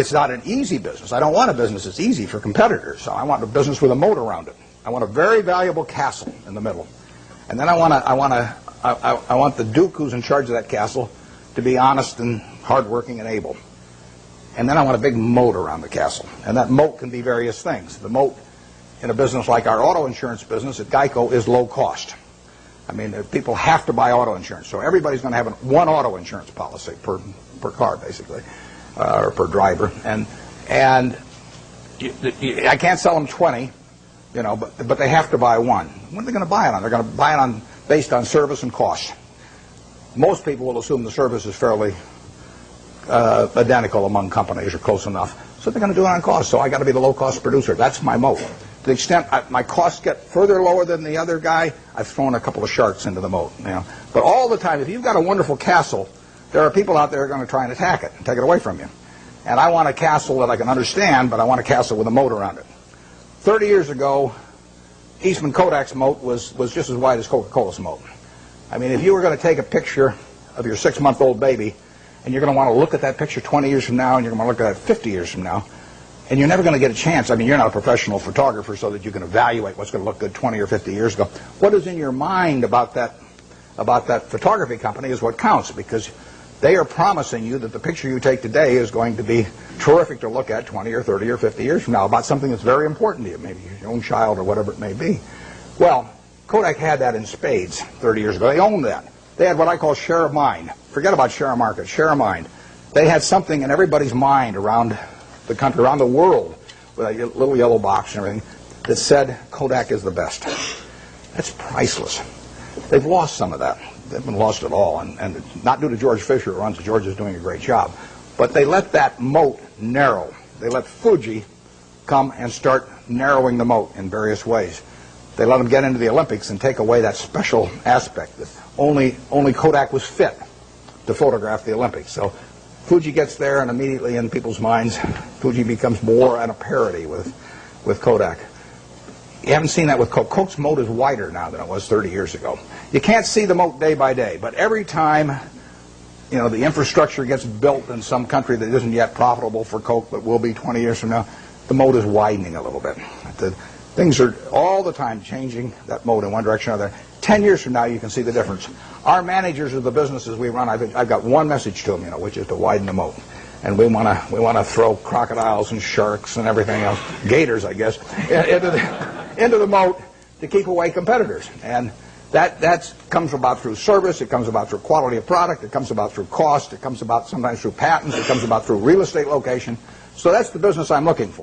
It's not an easy business. I don't want a business that's easy for competitors. So I want a business with a moat around it. I want a very valuable castle in the middle, and then I want the duke who's in charge of that castle to be honest and hardworking and able. And then I want a big moat around the castle, and that moat can be various things. The moat in a business like our auto insurance business at GEICO is low cost. I mean, people have to buy auto insurance, so everybody's going to have one auto insurance policy per car, basically, or per driver. And I can't sell them 20, but they have to buy one. What are they going to buy it on? They're going to buy it based on service and cost. Most people will assume the service is fairly identical among companies or close enough, so they're going to do it on cost. So I got to be the low-cost producer. That's my moat. To the extent my costs get further lower than the other guy, I've thrown a couple of sharks into the moat. But all the time, if you've got a wonderful castle, there are people out there who are going to try and attack it and take it away from you. And I want a castle that I can understand, but I want a castle with a moat around it. 30 years ago, Eastman Kodak's moat was just as wide as Coca-Cola's moat. I mean, if you were going to take a picture of your 6-month-old baby, and you're going to want to look at that picture 20 years from now, and you're going to want to look at it 50 years from now, and you're never going to get a chance. I mean, you're not a professional photographer so that you can evaluate what's going to look good 20 or 50 years ago. What is in your mind about that photography company is what counts, because they are promising you that the picture you take today is going to be terrific to look at 20 or 30 or 50 years from now about something that's very important to you, maybe your own child or whatever it may be. Well, Kodak had that in spades 30 years ago. They owned that. They had what I call share of mind. Forget about share of market, share of mind. They had something in everybody's mind around the country, around the world, with a little yellow box and everything, that said Kodak is the best. That's priceless. They've lost some of that. They haven't lost it all, and not due to George Fisher, who runs it. George is doing a great job. But they let that moat narrow. They let Fuji come and start narrowing the moat in various ways. They let them get into the Olympics and take away that special aspect that only Kodak was fit to photograph the Olympics. So Fuji gets there, and immediately in people's minds, Fuji becomes more at a parity with Kodak. You haven't seen that with Coke. Coke's moat is wider now than it was 30 years ago. You can't see the moat day by day, but every time the infrastructure gets built in some country that isn't yet profitable for Coke but will be 20 years from now, the moat is widening a little bit. Things are all the time changing that moat in one direction or another. 10 years from now, you can see the difference. Our managers of the businesses we run, I've got one message to them, which is to widen the moat. And we want to throw crocodiles and sharks and everything else, gators, I guess, into the moat to keep away competitors. And that comes about through service. It comes about through quality of product. It comes about through cost. It comes about sometimes through patents. It comes about through real estate location. So that's the business I'm looking for.